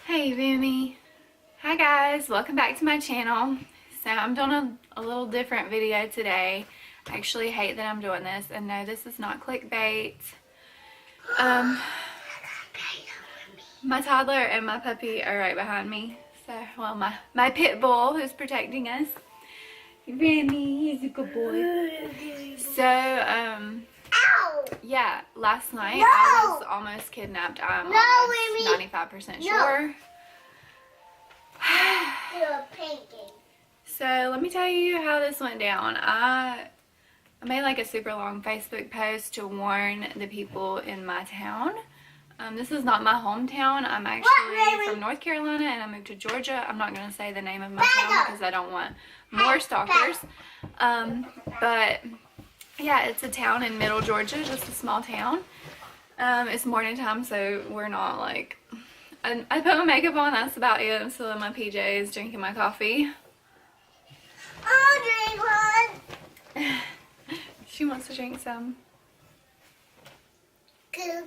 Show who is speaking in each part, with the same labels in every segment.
Speaker 1: Hey Vumi. Hi guys, welcome back to my channel. So I'm doing a little different video today. I actually hate that I'm doing this, and no, this is not clickbait. My toddler and my puppy are right behind me. So, well, my pit bull who's protecting us. Vimy, he's a good boy. So, yeah, last night I was almost kidnapped. I'm almost 95% sure. So let me tell you how this went down. I made like a super long Facebook post to warn the people in my town. This is not my hometown. I'm actually from North Carolina and I moved to Georgia. I'm not going to say the name of my town because I don't want more stalkers. But yeah, it's a town in middle Georgia, just a small town. It's morning time, so we're not like... I put my makeup on, that's about it. I'm still in my PJs, drinking my coffee.
Speaker 2: I'll drink one.
Speaker 1: She wants to drink some. Careful.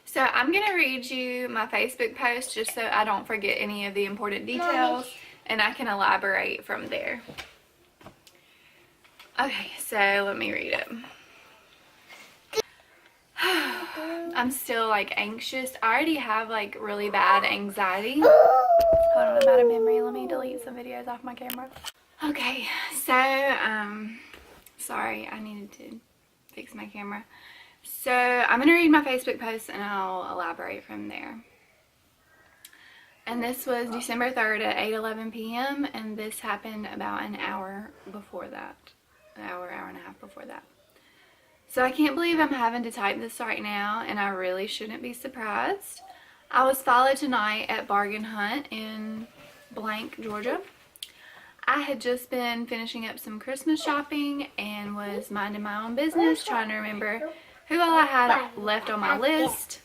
Speaker 1: So I'm going to read you my Facebook post just so I don't forget any of the important details. And I can elaborate from there. Okay, so let me read it. I'm still like anxious. I already have like really bad anxiety. Hold on, I'm out of memory. Let me delete some videos off my camera. Okay, so sorry, I needed to fix my camera. So I'm gonna read my Facebook post and I'll elaborate from there. And this was December 3rd at 8:11 p.m. and this happened about an hour before that. An hour and a half before that. So I can't believe I'm having to type this right now, and I really shouldn't be surprised. I was followed tonight at Bargain Hunt in blank, Georgia. I had just been finishing up some Christmas shopping and was minding my own business, trying to remember who all I had left on my list.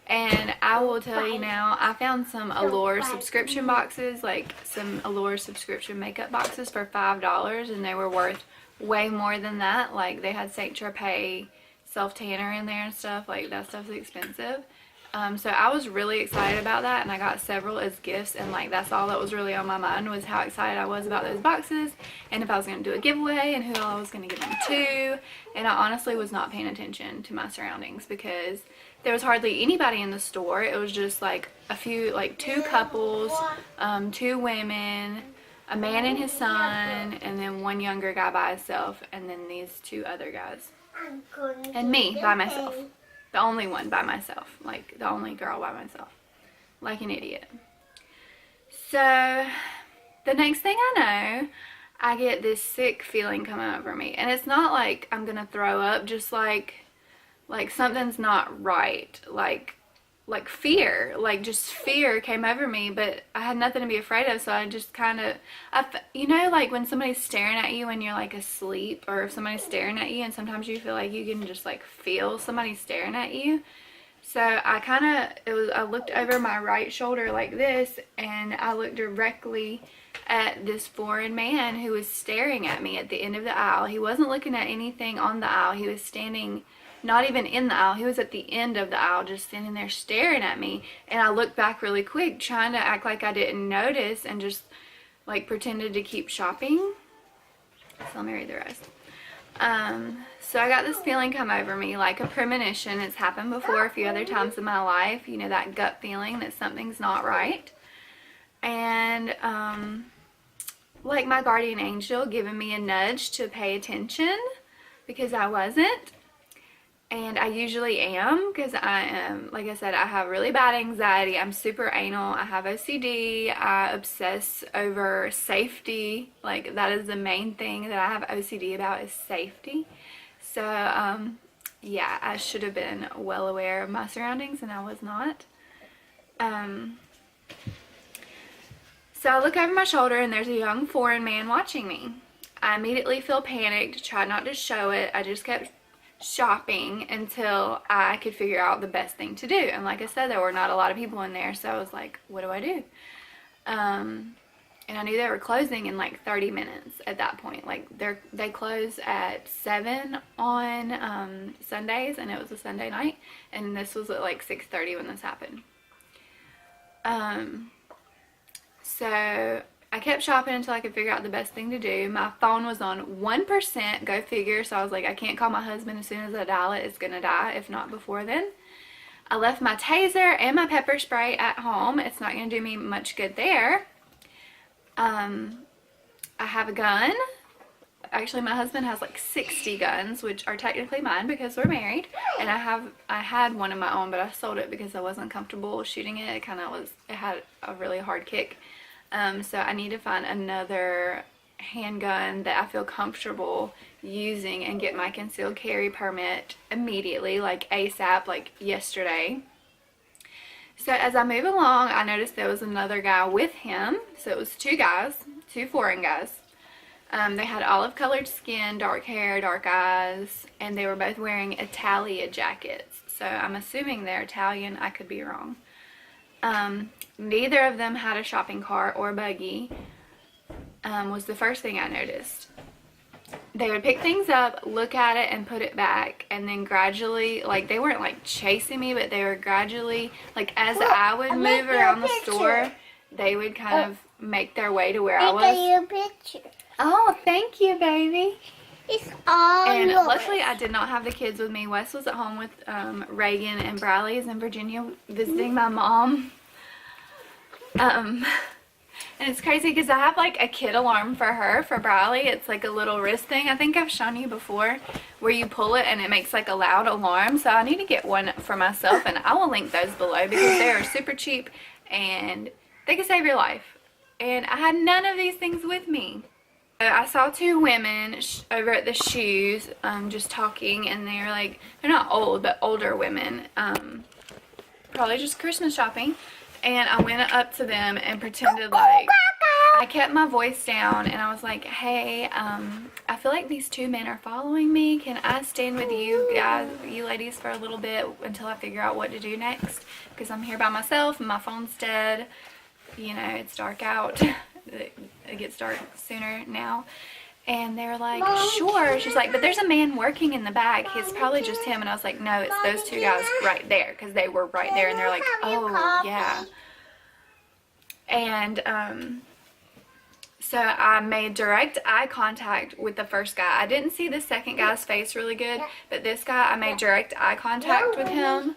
Speaker 1: And I will tell you now, I found some Allure subscription boxes, like some Allure subscription makeup boxes for $5, and they were worth way more than that. Like they had Saint Tropez self-tanner in there and stuff. Like that stuff's expensive. So I was really excited about that, and I got several as gifts, and like that's all that was really on my mind was how excited I was about those boxes and if I was going to do a giveaway and who I was going to give them to. And I honestly was not paying attention to my surroundings because there was hardly anybody in the store. It was just like a few, like two couples, two women, a man and his son, and then one younger guy by himself, and then these two other guys. And me by myself. The only one by myself. Like the only girl by myself. Like an idiot. So the next thing I know, I get this sick feeling coming over me. And it's not like I'm gonna throw up, just like something's not right. Like fear, like just fear came over me, but I had nothing to be afraid of, so I just kind of, you know, like when somebody's staring at you when you're like asleep, or if somebody's staring at you and sometimes you feel like you can just like feel somebody staring at you. So I looked over my right shoulder like this, and I looked directly at this foreign man who was staring at me at the end of the aisle. He wasn't looking at anything on the aisle. He was standing not even in the aisle. He was at the end of the aisle just standing there staring at me, and I looked back really quick trying to act like I didn't notice and just like pretended to keep shopping. So let me read the rest. So I got this feeling come over me like a premonition. It's happened before a few other times in my life, you know, that gut feeling that something's not right. And like my guardian angel giving me a nudge to pay attention because I wasn't. And I usually am, because I am, like I said, I have really bad anxiety. I'm super anal. I have OCD. I obsess over safety. Like that is the main thing that I have OCD about, is safety. So yeah, I should have been well aware of my surroundings, and I was not. So I look over my shoulder and there's a young foreign man watching me. I immediately feel panicked, try not to show it. I just kept shopping until I could figure out the best thing to do. And like I said, there were not a lot of people in there, so I was like, what do I do? and I knew they were closing in like 30 minutes at that point. Like they close at 7 on Sundays, and it was a Sunday night, and this was at like 6:30 when this happened. So I kept shopping until I could figure out the best thing to do. My phone was on 1%, go figure, so I was like, I can't call my husband. As soon as I dial it, it's gonna die, if not before then. I left my taser and my pepper spray at home. It's not gonna do me much good there. I have a gun. Actually, my husband has like 60 guns, which are technically mine because we're married. And I had one of my own, but I sold it because I wasn't comfortable shooting it. It had a really hard kick. So I need to find another handgun that I feel comfortable using and get my concealed carry permit immediately, like ASAP, like yesterday. So as I move along, I noticed there was another guy with him. So it was two guys, two foreign guys. They had olive colored skin, dark hair, dark eyes, and they were both wearing Italia jackets. So I'm assuming they're Italian. I could be wrong. Neither of them had a shopping cart or buggy, was the first thing I noticed. They would pick things up, look at it, and put it back, and then gradually, like, they weren't like chasing me, but they were gradually, like, as I would move around the store, they would kind of make their way to where I was.
Speaker 2: I got you a picture.
Speaker 1: Oh, thank you, baby.
Speaker 2: It's all
Speaker 1: And
Speaker 2: yours.
Speaker 1: luckily, I did not have the kids with me. Wes was at home with Reagan, and Briley is in Virginia visiting my mom. And it's crazy because I have like a kid alarm for her, for Briley. It's like a little wrist thing. I think I've shown you before, where you pull it and it makes like a loud alarm. So I need to get one for myself, and I will link those below because they are super cheap and they can save your life. And I had none of these things with me. I saw two women over at the shoes just talking, and they're like, they're not old, but older women, probably just Christmas shopping. And I went up to them and pretended like, I kept my voice down, and I was like, hey, I feel like these two men are following me. Can I stand with you guys, you ladies, for a little bit until I figure out what to do next? Because I'm here by myself and my phone's dead. You know, it's dark out. It gets dark sooner now. And they were like, sure. She's like, but there's a man working in the back. It's probably just him. And I was like, no, it's those two guys right there. Because they were right there. And they're like, oh, yeah. And so I made direct eye contact with the first guy. I didn't see the second guy's face really good. But this guy, I made direct eye contact with him.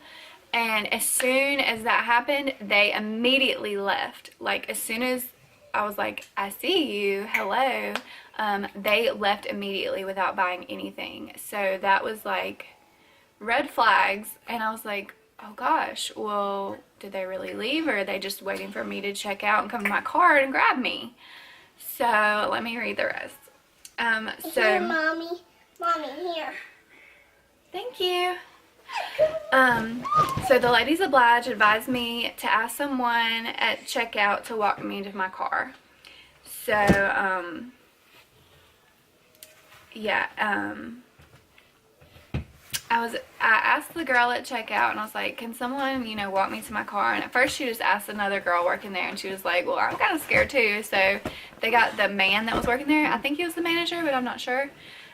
Speaker 1: And as soon as that happened, they immediately left. Like, as soon as I was like, I see you, hello, they left immediately without buying anything. So that was like red flags. And I was like, oh gosh, well, did they really leave, or are they just waiting for me to check out and come to my car and grab me? So let me read the rest.
Speaker 2: Here, mommy, here.
Speaker 1: Thank you. So the ladies advised me to ask someone at checkout to walk me to my car. So, yeah, I asked the girl at checkout, and I was like, can someone, you know, walk me to my car? And at first she just asked another girl working there, and she was like, well, I'm kind of scared too. So they got the man that was working there. I think he was the manager, but I'm not sure.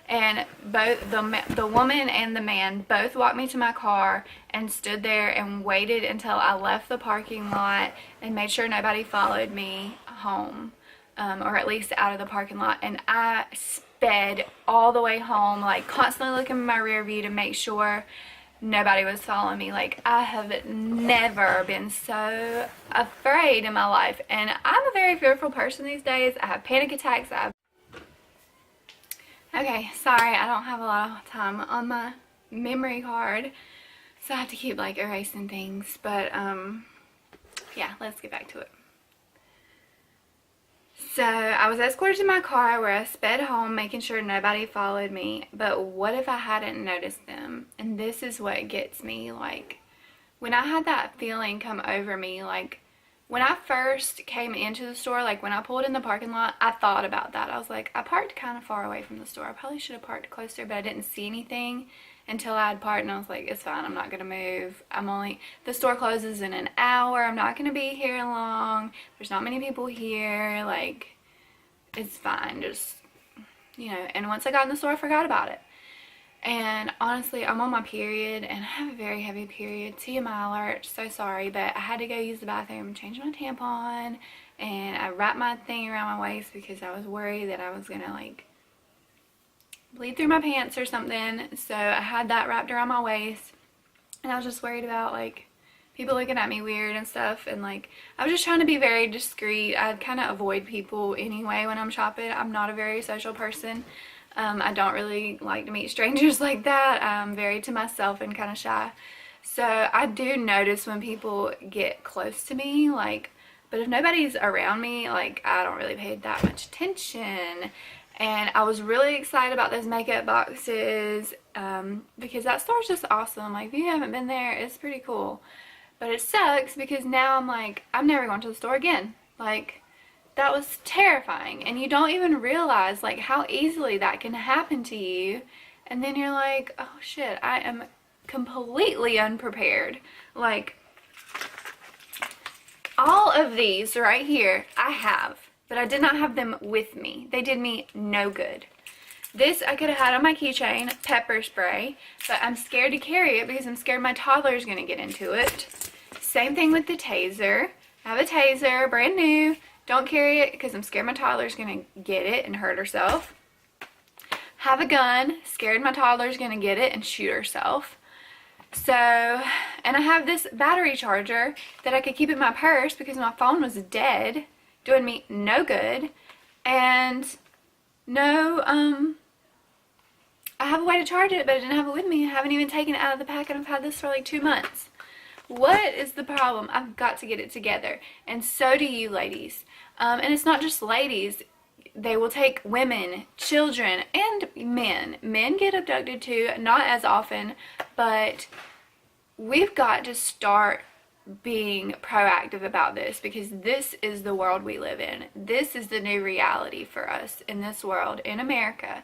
Speaker 1: And both the woman and the man both walked me to my car and stood there and waited until I left the parking lot and made sure nobody followed me home, or at least out of the parking lot. And I sped all the way home, like constantly looking in my rear view to make sure nobody was following me. Like, I have never been so afraid in my life, and I'm a very fearful person these days. I have panic attacks. Okay, sorry, I don't have a lot of time on my memory card, so I have to keep like erasing things. But yeah, let's get back to it. So I was escorted to my car, where I sped home making sure nobody followed me. But what if I hadn't noticed them? And this is what gets me. Like, when I had that feeling come over me, like when I first came into the store, like when I pulled in the parking lot, I thought about that. I was like, I parked kind of far away from the store. I probably should have parked closer, but I didn't see anything. until I had part, and I was like, it's fine, I'm not gonna move. The store closes in an hour, I'm not gonna be here long, there's not many people here, like, it's fine, just, you know. And once I got in the store, I forgot about it. And honestly, I'm on my period, and I have a very heavy period. TMI alert, so sorry, but I had to go use the bathroom, change my tampon, and I wrapped my thing around my waist because I was worried that I was gonna like bleed through my pants or something. So I had that wrapped around my waist, and I was just worried about like people looking at me weird and stuff. And like, I was just trying to be very discreet. I'd kind of avoid people anyway when I'm shopping. I'm not a very social person. I don't really like to meet strangers like that. I'm very to myself and kind of shy. So I do notice when people get close to me, like, but if nobody's around me, like, I don't really pay that much attention. And I was really excited about those makeup boxes because that store's just awesome. Like, if you haven't been there, it's pretty cool. But it sucks because now I'm like, I'm never going to the store again. Like, that was terrifying. And you don't even realize like how easily that can happen to you. And then you're like, oh shit, I am completely unprepared. Like, all of these right here I have, but I did not have them with me. They did me no good. This I could have had on my keychain, pepper spray, but I'm scared to carry it because I'm scared my toddler is going to get into it. Same thing with the taser. I have a taser, brand new. Don't carry it because I'm scared my toddler's going to get it and hurt herself. Have a gun, scared my toddler's going to get it and shoot herself. So, and I have this battery charger that I could keep in my purse because my phone was dead, doing me no good. And no, I have a way to charge it, but I didn't have it with me. I haven't even taken it out of the pack, and I've had this for like 2 months. What is the problem? I've got to get it together. And so do you ladies. And it's not just ladies. They will take women, children, and men. Men get abducted too, not as often, but we've got to start being proactive about this because this is the world we live in. This is the new reality for us in this world, in America.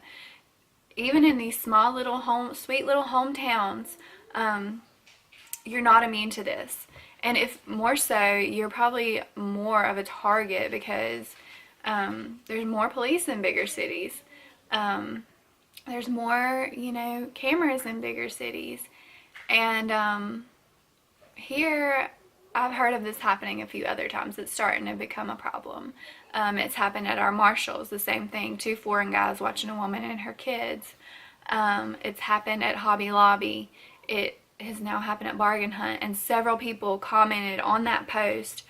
Speaker 1: Even in these small little sweet little hometowns, you're not immune to this. And if more so, you're probably more of a target because there's more police in bigger cities. There's more, you know, cameras in bigger cities. And here, I've heard of this happening a few other times. It's starting to become a problem. It's happened at our Marshalls, the same thing. 2 foreign guys watching a woman and her kids. It's happened at Hobby Lobby. It has now happened at Bargain Hunt, and several people commented on that post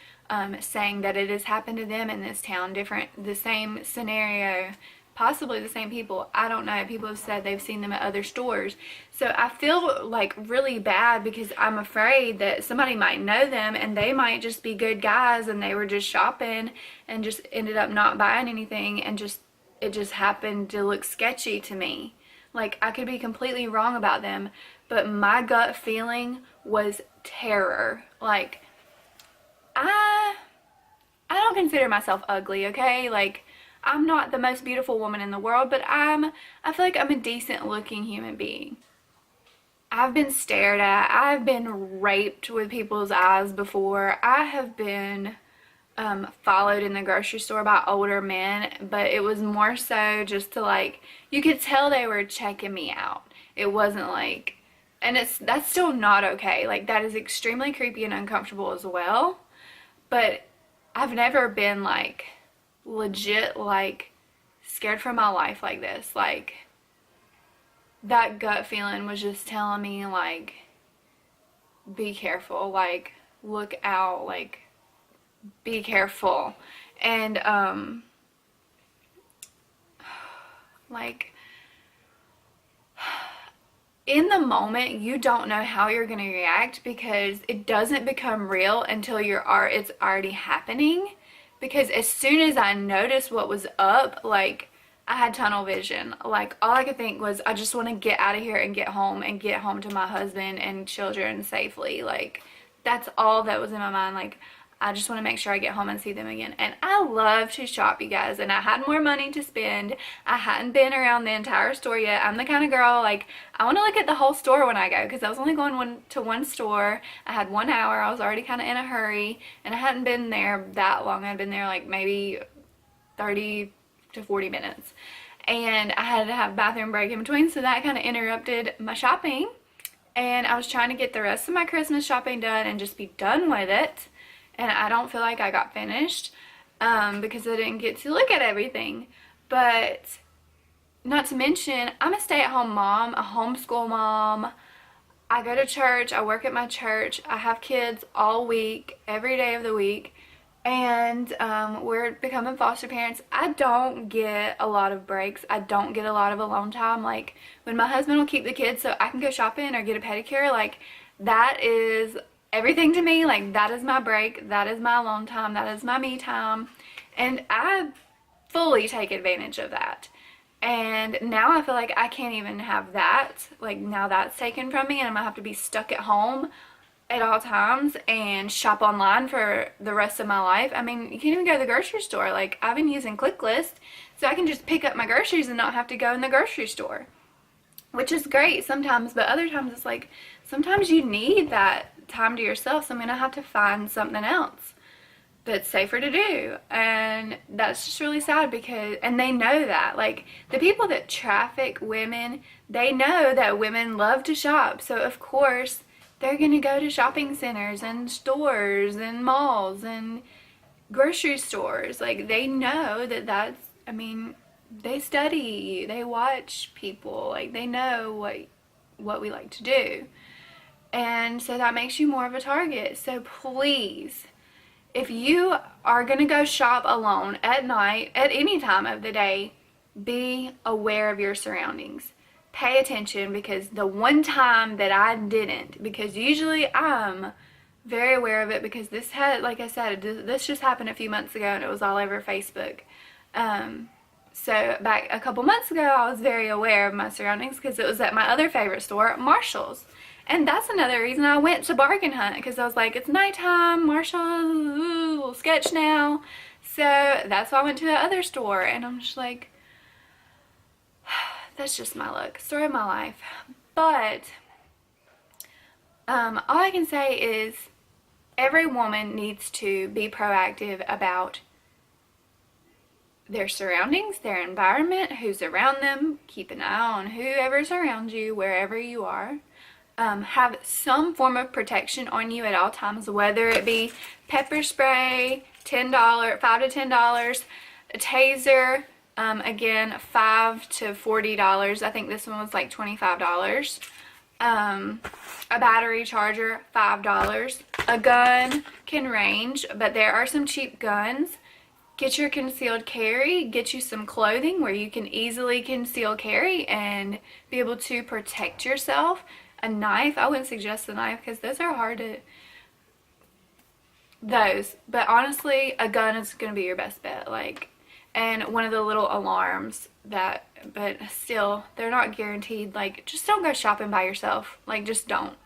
Speaker 1: saying that it has happened to them in this town. The same scenario, possibly the same people. I don't know. People have said they've seen them at other stores. So I feel like really bad because I'm afraid that somebody might know them and they might just be good guys and they were just shopping and just ended up not buying anything, and it just happened to look sketchy to me. Like, I could be completely wrong about them, but my gut feeling was terror. Like, I don't consider myself ugly, okay? Like, I'm not the most beautiful woman in the world, but I feel like I'm a decent looking human being. I've been stared at. I've been raped with people's eyes before. I have been followed in the grocery store by older men, but it was more so just to like, you could tell they were checking me out. It wasn't like, and that's still not okay. Like, that is extremely creepy and uncomfortable as well. But I've never been like legit like scared for my life like this. Like, that gut feeling was just telling me like, be careful, like, look out, like, be careful. And like, in the moment you don't know how you're going to react because it doesn't become real until it's already happening. Because as soon as I noticed what was up, like, I had tunnel vision. Like, all I could think was, I just want to get out of here and get home to my husband and children safely. Like, that's all that was in my mind. Like, I just want to make sure I get home and see them again. And I love to shop, you guys, and I had more money to spend. I hadn't been around the entire store yet. I'm the kind of girl, like, I want to look at the whole store when I go, because I was only going to one store. I had 1 hour. I was already kind of in a hurry, and I hadn't been there that long. I'd been there like maybe 30 to 40 minutes. And I had to have a bathroom break in between, so that kind of interrupted my shopping. And I was trying to get the rest of my Christmas shopping done and just be done with it. And I don't feel like I got finished because I didn't get to look at everything. But not to mention, I'm a stay-at-home mom, a homeschool mom. I go to church, I work at my church, I have kids all week, every day of the week. And we're becoming foster parents. I don't get a lot of breaks. I don't get a lot of alone time. Like, when my husband will keep the kids so I can go shopping or get a pedicure, like, that is everything to me. Like, that is my break. That is my alone time. That is my me time. And I fully take advantage of that. And now I feel like I can't even have that. Like, now that's taken from me, and I'm gonna have to be stuck at home at all times and shop online for the rest of my life. I mean, you can't even go to the grocery store. Like, I've been using ClickList so I can just pick up my groceries and not have to go in the grocery store, which is great sometimes, but other times it's like, sometimes you need that time to yourself, so I'm gonna have to find something else that's safer to do. And that's just really sad, because, and they know that, like, the people that traffic women, they know that women love to shop, so of course they're going to go to shopping centers and stores and malls and grocery stores. Like, they know that that's, I mean, they study, they watch people, like, they know what we like to do. And so that makes you more of a target. So please, if you are going to go shop alone at night, at any time of the day, be aware of your surroundings. Pay attention, because the one time that I didn't, because usually I'm very aware of it, because this had, like I said, this just happened a few months ago and it was all over Facebook. So back a couple months ago, I was very aware of my surroundings because it was at my other favorite store, Marshall's. And that's another reason I went to bargain hunt, because I was like, it's nighttime, Marshall's, ooh, will sketch now. So that's why I went to the other store, and I'm just like, that's just my luck. Story of my life. But all I can say is every woman needs to be proactive about their surroundings, their environment, who's around them. Keep an eye on whoever's around you, wherever you are. Have some form of protection on you at all times, whether it be pepper spray, $5 to $10, a taser, again, $5 to $40. I think this one was like $25. A battery charger, $5. A gun can range, but there are some cheap guns. Get your concealed carry, get you some clothing where you can easily conceal carry and be able to protect yourself. A knife, I wouldn't suggest a knife because those are hard to, but honestly, a gun is going to be your best bet. Like, and one of the little alarms that, but still, they're not guaranteed. Like, just don't go shopping by yourself. Like, just don't.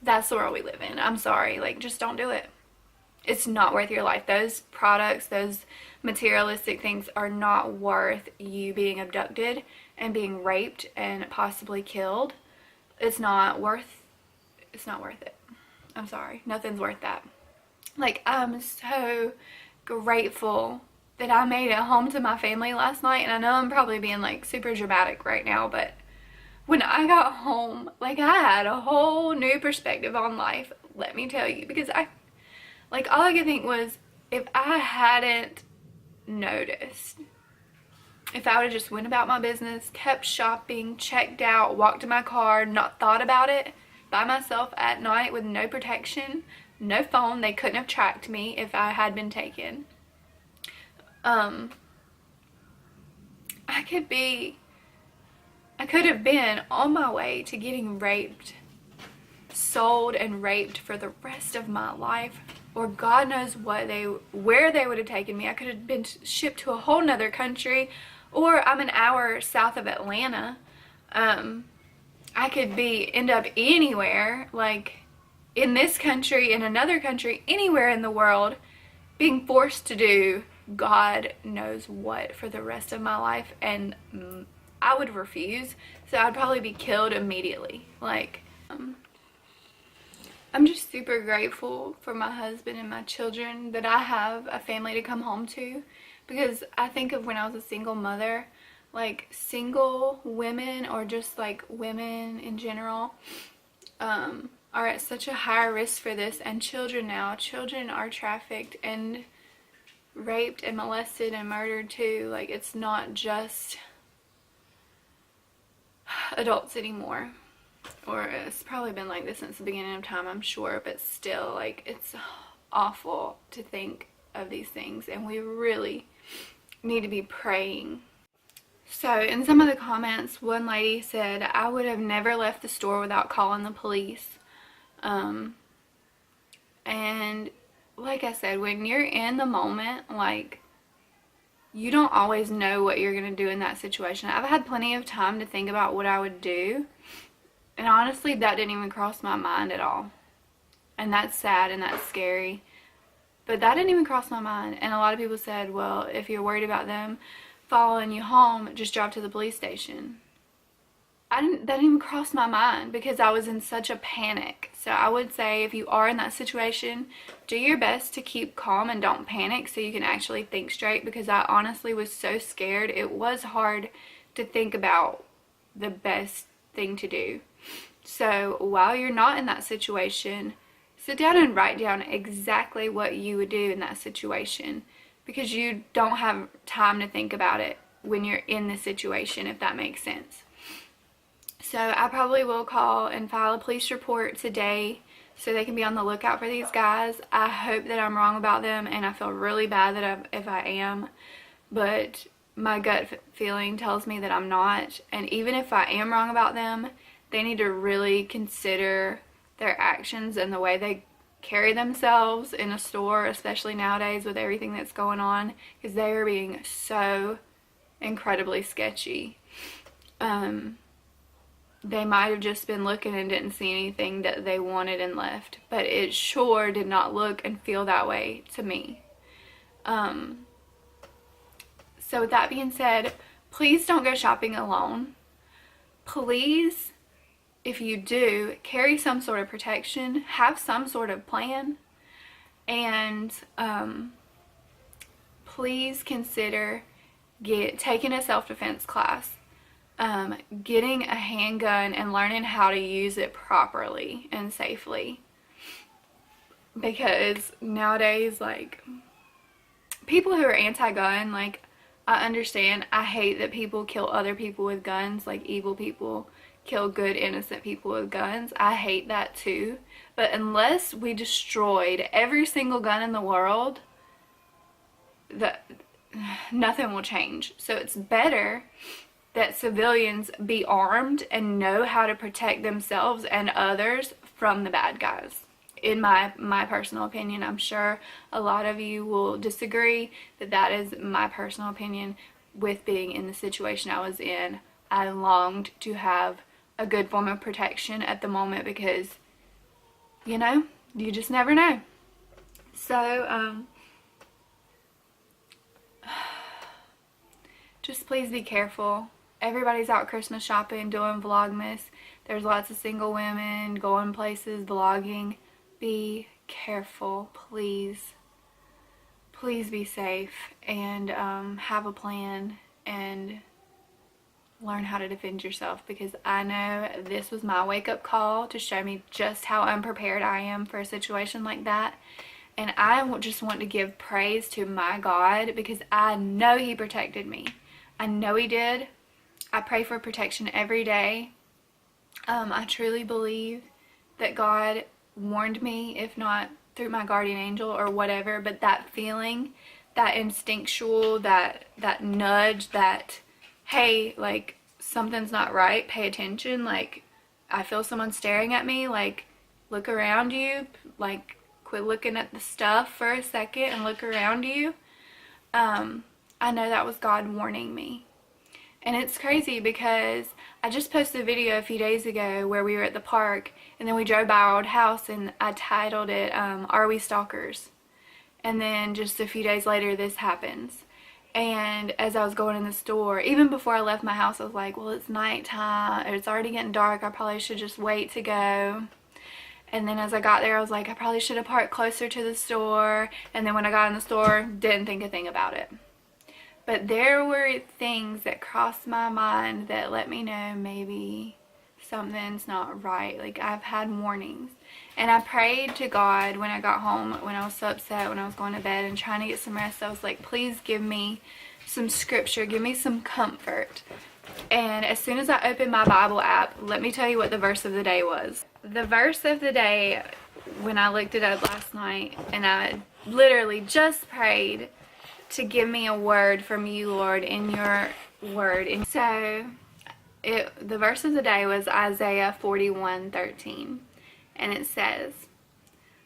Speaker 1: That's the world we live in. I'm sorry. Like, just don't do it. It's not worth your life. Those products, those materialistic things are not worth you being abducted and being raped and possibly killed. It's not worth it. I'm sorry. Nothing's worth that. Like, I'm so grateful that I made it home to my family last night. And I know I'm probably being like super dramatic right now, but when I got home, like, I had a whole new perspective on life, let me tell you, because all I could think was, if I hadn't noticed, if I would have just went about my business, kept shopping, checked out, walked to my car, not thought about it, by myself at night with no protection, no phone, they couldn't have tracked me if I had been taken. I could have been on my way to getting raped, sold and raped for the rest of my life, or God knows where they would have taken me. I could have been shipped to a whole nother country, or I'm an hour south of Atlanta. I could end up anywhere. Like, in this country, in another country, anywhere in the world, being forced to do God knows what for the rest of my life, and I would refuse, so I'd probably be killed immediately. Like, I'm just super grateful for my husband and my children, that I have a family to come home to, because I think of when I was a single mother, like single women, or just like women in general, are at such a higher risk for this. And children now, children are trafficked and raped and molested and murdered too. Like, it's not just adults anymore, or it's probably been like this since the beginning of time, I'm sure, but still, like, it's awful to think of these things, and we really need to be praying. So in some of the comments, one lady said, I would have never left the store without calling the police. And like I said, when you're in the moment, like, you don't always know what you're going to do in that situation. I've had plenty of time to think about what I would do, and honestly, that didn't even cross my mind at all. And that's sad and that's scary, but that didn't even cross my mind. And a lot of people said, well, if you're worried about them following you home, just drive to the police station. That didn't even cross my mind, because I was in such a panic. So I would say, if you are in that situation, do your best to keep calm and don't panic, so you can actually think straight, because I honestly was so scared. It was hard to think about the best thing to do. So while you're not in that situation, sit down and write down exactly what you would do in that situation, because you don't have time to think about it when you're in the situation, if that makes sense. So I probably will call and file a police report today, so they can be on the lookout for these guys. I hope that I'm wrong about them, and I feel really bad that if I am, but my gut feeling tells me that I'm not. And even if I am wrong about them, they need to really consider their actions and the way they carry themselves in a store, especially nowadays with everything that's going on, because they are being so incredibly sketchy. They might have just been looking and didn't see anything that they wanted and left, but it sure did not look and feel that way to me. So with that being said, please don't go shopping alone. Please, if you do, carry some sort of protection, have some sort of plan, and please consider taking a self-defense class. Getting a handgun and learning how to use it properly and safely, because nowadays, like, people who are anti-gun, like, I understand. I hate that people kill other people with guns, like evil people kill good innocent people with guns. I hate that too, but unless we destroyed every single gun in the world, nothing will change. So it's better that civilians be armed and know how to protect themselves and others from the bad guys. In my personal opinion, I'm sure a lot of you will disagree, but that is my personal opinion. With being in the situation I was in, I longed to have a good form of protection at the moment, because, you know, you just never know. So, just please be careful. Everybody's out Christmas shopping, doing Vlogmas. There's lots of single women going places, vlogging. Be careful, please. Please be safe, and have a plan and learn how to defend yourself, because I know this was my wake-up call to show me just how unprepared I am for a situation like that. And I just want to give praise to my God, because I know He protected me. I know He did. I pray for protection every day. I truly believe that God warned me, if not through my guardian angel or whatever, but that feeling, that instinctual, that nudge, that, hey, like, something's not right, pay attention, like, I feel someone staring at me, like, look around you, like, quit looking at the stuff for a second and look around you. I know that was God warning me. And it's crazy, because I just posted a video a few days ago where we were at the park, And then we drove by our old house and I titled it, Are We Stalkers? And then just a few days later, this happens. And as I was going in the store, even before I left my house, I was like, well, it's nighttime. It's already getting dark. I probably should just wait to go. And then as I got there, I was like, I probably should have parked closer to the store. And then when I got in the store, didn't think a thing about it. But there were things that crossed my mind that let me know maybe something's not right. Like, I've had warnings. And I prayed to God when I got home, when I was so upset, when I was going to bed and trying to get some rest. I was like, please give me some scripture, give me some comfort. And as soon as I opened my Bible app, let me tell you what the verse of the day was. The verse of the day, when I looked it up last night, and I literally just prayed to give me a word from you, Lord, in your word. And so the verse of the day was Isaiah 41:13. And it says,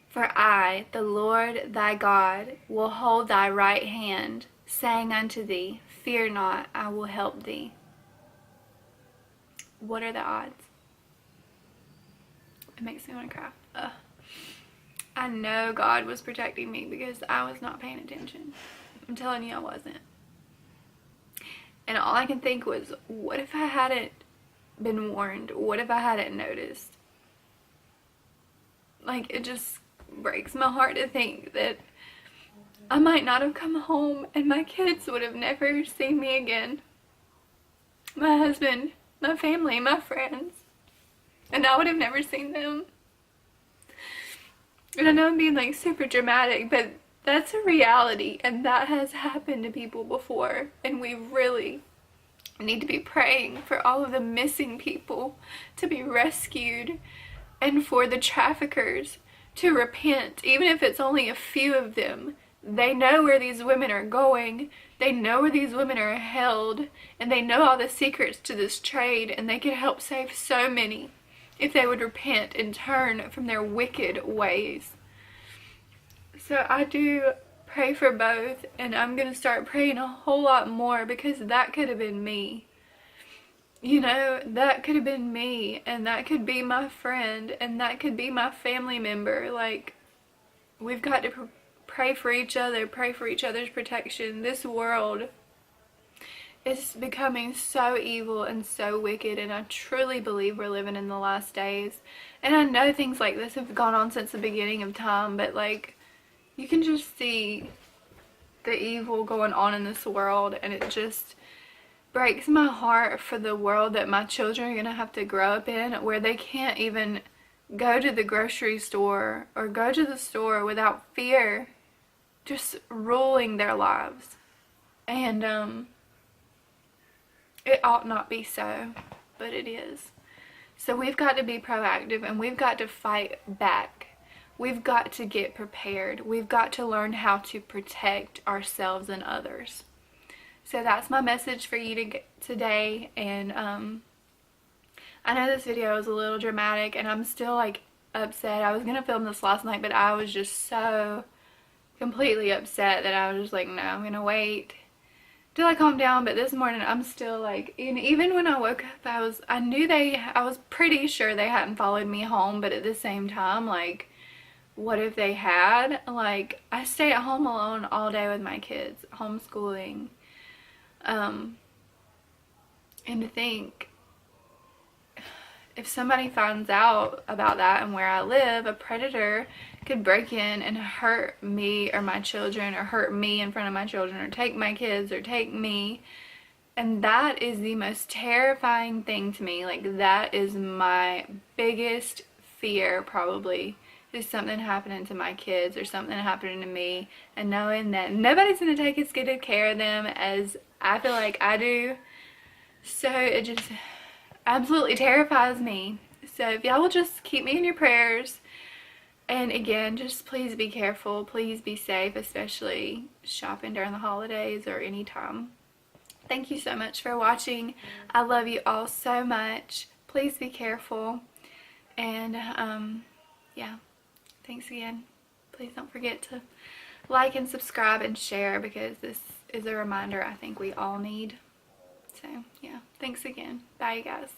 Speaker 1: For I, the Lord thy God, will hold thy right hand, saying unto thee, Fear not, I will help thee. What are the odds? It makes me want to cry. Ugh. I know God was protecting me because I was not paying attention. I'm telling you, I wasn't. And all I can think was, what if I hadn't been warned? What if I hadn't noticed? Like, it just breaks my heart to think that I might not have come home and my kids would have never seen me again. My husband, my family, my friends. And I would have never seen them. And I know I'm being like super dramatic, but that's a reality. And that has happened to people before. And we really need to be praying for all of the missing people to be rescued. And for the traffickers to repent, even if it's only a few of them. They know where these women are going. They know where these women are held. And they know all the secrets to this trade. And they could help save so many if they would repent and turn from their wicked ways. So I do pray for both. And I'm going to start praying a whole lot more, because that could have been me. You know, that could have been me, and that could be my friend, and that could be my family member. Like, we've got to pray for each other, pray for each other's protection. This world is becoming so evil and so wicked, and I truly believe we're living in the last days. And I know things like this have gone on since the beginning of time, but like, you can just see the evil going on in this world, and it just breaks my heart for the world that my children are going to have to grow up in, where they can't even go to the grocery store or go to the store without fear just ruling their lives. And it ought not be so, but it is. So we've got to be proactive, and we've got to fight back. We've got to get prepared. We've got to learn how to protect ourselves and others. So that's my message for you today. And I know this video is a little dramatic, and I'm still like upset. I was going to film this last night, but I was just so completely upset that I was just like, no, I'm going to wait till I calm down. But this morning I'm still like, and even when I woke up, I was pretty sure they hadn't followed me home, but at the same time, like, what if they had? Like, I stay at home alone all day with my kids, homeschooling. And to think, if somebody finds out about that and where I live, a predator could break in and hurt me or my children, or hurt me in front of my children, or take my kids, or take me. And that is the most terrifying thing to me. Like, that is my biggest fear, probably, is something happening to my kids or something happening to me, and knowing that nobody's going to take as good of care of them as I feel like I do. So it just absolutely terrifies me. So if y'all will just keep me in your prayers, and again, just please be careful, please be safe, especially shopping during the holidays or any time. Thank you so much for watching. I love you all so much. Please be careful, and yeah, thanks again. Please don't forget to like and subscribe and share, because this is a reminder I think we all need. So yeah, thanks again. Bye, you guys.